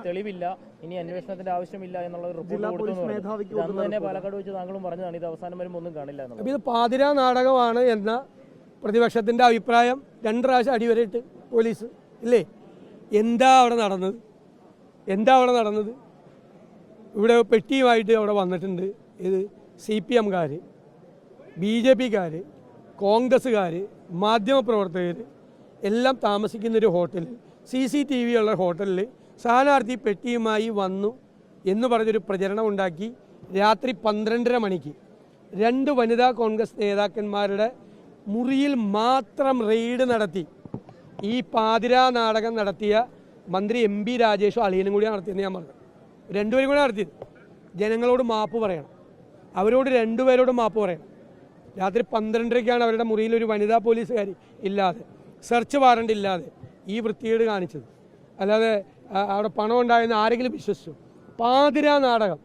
തെളിവില്ല, ഇനി അന്വേഷണത്തിന്റെ ആവശ്യമില്ല എന്നുള്ള റിപ്പോർട്ട് തന്നെ പാലക്കാട് വെച്ച് താങ്കളും പറഞ്ഞതാണ്. ഇത് അവസാനം വരുമ്പോൾ ഒന്നും കാണില്ല. ഇത് പാതിരാ നാടകമാണ് എന്ന പ്രതിപക്ഷത്തിന്റെ അഭിപ്രായം 2 പ്രാവശ്യം അടിവരയിട്ട് പോലീസ് ഇല്ലേ? എന്താ അവിടെ നടന്നത്? ഇവിടെ പെട്ടിയുമായിട്ട് അവിടെ വന്നിട്ടുണ്ട്. ഇത് CPM-കാർ, BJP-കാർ, കോൺഗ്രസ്സുകാർ, മാധ്യമപ്രവർത്തകർ എല്ലാം താമസിക്കുന്നൊരു ഹോട്ടലിൽ, CCTV ഉള്ള ഹോട്ടലിൽ സ്ഥാനാർത്ഥി പെട്ടിയുമായി വന്നു എന്ന് പറഞ്ഞൊരു പ്രചരണം ഉണ്ടാക്കി. രാത്രി 12:30 മണിക്ക് 2 വനിതാ കോൺഗ്രസ് നേതാക്കന്മാരുടെ മുറിയിൽ മാത്രം റെയ്ഡ് നടത്തി. ഈ പാതിരാ നാടകം നടത്തിയ മന്ത്രി MP രാജേഷും അളിയനും കൂടി നടത്തിയെന്ന് ഞാൻ പറഞ്ഞു. 2 പേരും കൂടി നടത്തിയത്. ജനങ്ങളോട് മാപ്പ് പറയണം, അവരോട് 2 പേരോടും മാപ്പ് പറയണം. രാത്രി 12:30-ക്കാണ് അവരുടെ മുറിയിൽ ഒരു വനിതാ പോലീസുകാരി ഇല്ലാതെ, സെർച്ച് വാറണ്ട് ഇല്ലാതെ ഈ വൃത്തികേട് കാണിച്ചത്. അല്ലാതെ അവിടെ പണം ഉണ്ടായെന്ന് ആരെങ്കിലും വിശ്വസിച്ചു? പാതിരാ നാടകം.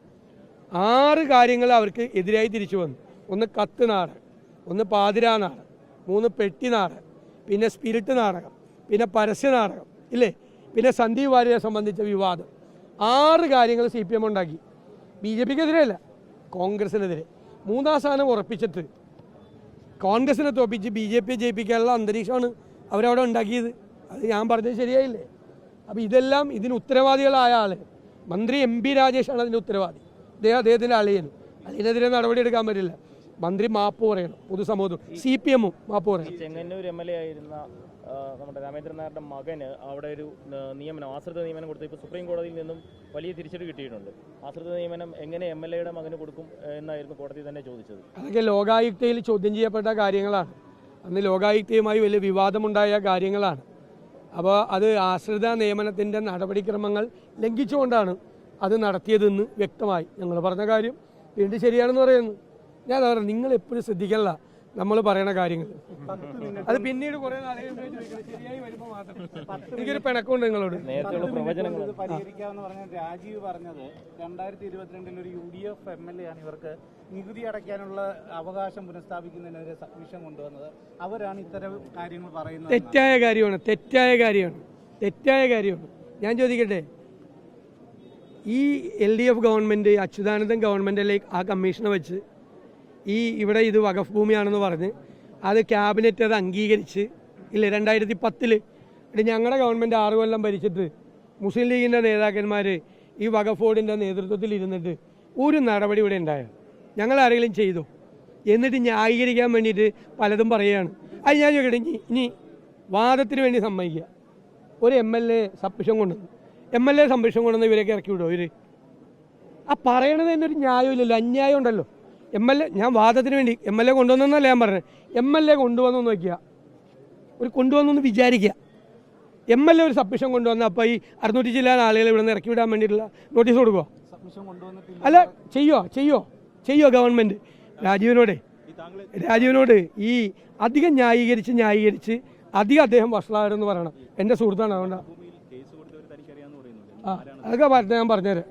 6 കാര്യങ്ങൾ അവർക്ക് എതിരായി തിരിച്ചു വന്നു. 1 കത്ത് നാടകം, 1 പാതിരാ നാടകം, 3 പെട്ടി നാടകം, പിന്നെ സ്പിരിറ്റ് നാടകം, പിന്നെ പരസ്യ നാടകം ഇല്ലേ, പിന്നെ സന്ദീപ് വാര്യരെ സംബന്ധിച്ച വിവാദം. 6 കാര്യങ്ങൾ CPM ഉണ്ടാക്കി. BJP-ക്കെതിരെയല്ല, കോൺഗ്രസിനെതിരെ. 3-ാം സ്ഥാനം ഉറപ്പിച്ചിട്ട് കോൺഗ്രസിനെ തോപ്പിച്ച് BJP ജയിപ്പിക്കാനുള്ള അന്തരീക്ഷമാണ് അവരവിടെ ഉണ്ടാക്കിയത്. അത് ഞാൻ പറഞ്ഞത് ശരിയായില്ലേ? അപ്പോൾ ഇതെല്ലാം ഇതിന് ഉത്തരവാദികളായ ആൾ മന്ത്രി MP രാജേഷാണ് അതിൻ്റെ ഉത്തരവാദി. അദ്ദേഹത്തിൻ്റെ അളിയനെതിരെ നടപടിയെടുക്കാൻ പറ്റില്ല. മന്ത്രി മാപ്പ് പറയണം, പൊതുസമൂഹം, CPM-ഉം മാപ്പ് പറയണം. ചെങ്ങന്നൂർ MLA ആയിരുന്ന നമ്മുടെ രാമേന്ദ്രൻ നായരുടെ മകന് അവിടെ ഒരു നിയമനം, ആശ്രിത നിയമനം കൊടുത്തു. ഇപ്പോൾ സുപ്രീം കോടതിയിൽ നിന്നും വലിയ തിരിച്ചടി കിട്ടിയിട്ടുണ്ട്. ആശ്രിത നിയമനം എങ്ങനെ MLA-യുടെ മകന് കൊടുക്കും എന്നായിരുന്നു കോടതി തന്നെ ചോദിച്ചത്. അതൊക്കെ ലോകായുക്തയിൽ ചോദ്യം ചെയ്യപ്പെട്ട കാര്യങ്ങളാണ്. അന്ന് ലോകായുക്തയുമായി വലിയ വിവാദമുണ്ടായ കാര്യങ്ങളാണ്. അപ്പോൾ അത് ആശ്രിത നിയമനത്തിൻ്റെ നടപടിക്രമങ്ങൾ ലംഘിച്ചുകൊണ്ടാണ് അത് നടത്തിയതെന്ന് വ്യക്തമായി. ഞങ്ങൾ പറഞ്ഞ കാര്യം വീണ്ടും ശരിയാണെന്ന് പറയുന്നു. ഞാൻ പറഞ്ഞു, നിങ്ങൾ എപ്പോഴും ശ്രദ്ധിക്കല്ല നമ്മൾ പറയുന്ന കാര്യങ്ങൾ. അത് പിന്നീട് കുറെ ശരിയായി വരുമ്പോൾ മാത്രം. എനിക്കൊരു പിണക്കമുണ്ട് നിങ്ങളോട്. പരിഹരിക്കാമെന്ന് പറഞ്ഞ രാജീവ് പറഞ്ഞത് 2022 ഒരു UDF MLA ആണ് ഇവർക്ക് നികുതി അടയ്ക്കാനുള്ള അവകാശം പുനഃസ്ഥാപിക്കുന്നതിനെതിരെ സബ്മിഷൻ കൊണ്ടുവന്നത്. അവരാണ് ഇത്തരം കാര്യങ്ങൾ പറയുന്നത്. തെറ്റായ കാര്യമാണ്. ഞാൻ ചോദിക്കട്ടെ, ഈ LDF ഗവൺമെൻറ്, അച്യുതാനന്ദൻ ഗവൺമെൻറ്റിലേക്ക് ആ കമ്മീഷനെ വെച്ച് ഇവിടെ ഇത് വഖഫ് ഭൂമിയാണെന്ന് പറഞ്ഞ് അത് ക്യാബിനറ്റ് അത് അംഗീകരിച്ച് ഇല്ലേ? 2010 ഞങ്ങളുടെ ഗവൺമെൻറ് 6 കൊല്ലം ഭരിച്ചിട്ട് മുസ്ലിം ലീഗിൻ്റെ നേതാക്കന്മാർ ഈ വഖഫ് ബോർഡിൻ്റെ നേതൃത്വത്തിൽ ഇരുന്നിട്ട് ഒരു നടപടി ഇവിടെ ഉണ്ടായോ? ഞങ്ങൾ ആരെങ്കിലും ചെയ്തോ? എന്നിട്ട് ന്യായീകരിക്കാൻ വേണ്ടിയിട്ട് പലതും പറയുകയാണ്. അത് ഞാൻ ചോദിക്കട്ടെ, ഇനി വാദത്തിന് വേണ്ടി സമ്മതിക്കുക, ഒരു MLA സബ്മിഷൻ കൊണ്ടുവന്ന് ഇവരൊക്കെ ഇറക്കി വിടുമോ? ഇവർ ആ പറയണത് തന്നെ ഒരു ന്യായമില്ലല്ലോ, അന്യായം ഉണ്ടല്ലോ. ഞാൻ വാദത്തിന് വേണ്ടി MLA കൊണ്ടുവന്നല്ല ഞാൻ പറഞ്ഞത്. MLA കൊണ്ടുവന്നു നോക്കുക, കൊണ്ടുവന്നു വിചാരിക്കുക. MLA ഒരു സബ്മിഷൻ കൊണ്ടുവന്ന അപ്പോൾ ഈ 600 ജില്ലാ ആളുകളെ ഇവിടെ നിന്ന് ഇറക്കി വിടാൻ വേണ്ടിയിട്ടുള്ള നോട്ടീസ് കൊടുക്കുക? അല്ല, ചെയ്യോ ഗവൺമെൻറ്? രാജീവിനോട് ഈ അധികം ന്യായീകരിച്ച് അധികം അദ്ദേഹം വഷളാരെന്ന് പറയണം. എൻ്റെ സുഹൃത്താണ്, അതുകൊണ്ടാണ്. അതൊക്കെ ഞാൻ പറഞ്ഞുതരാം.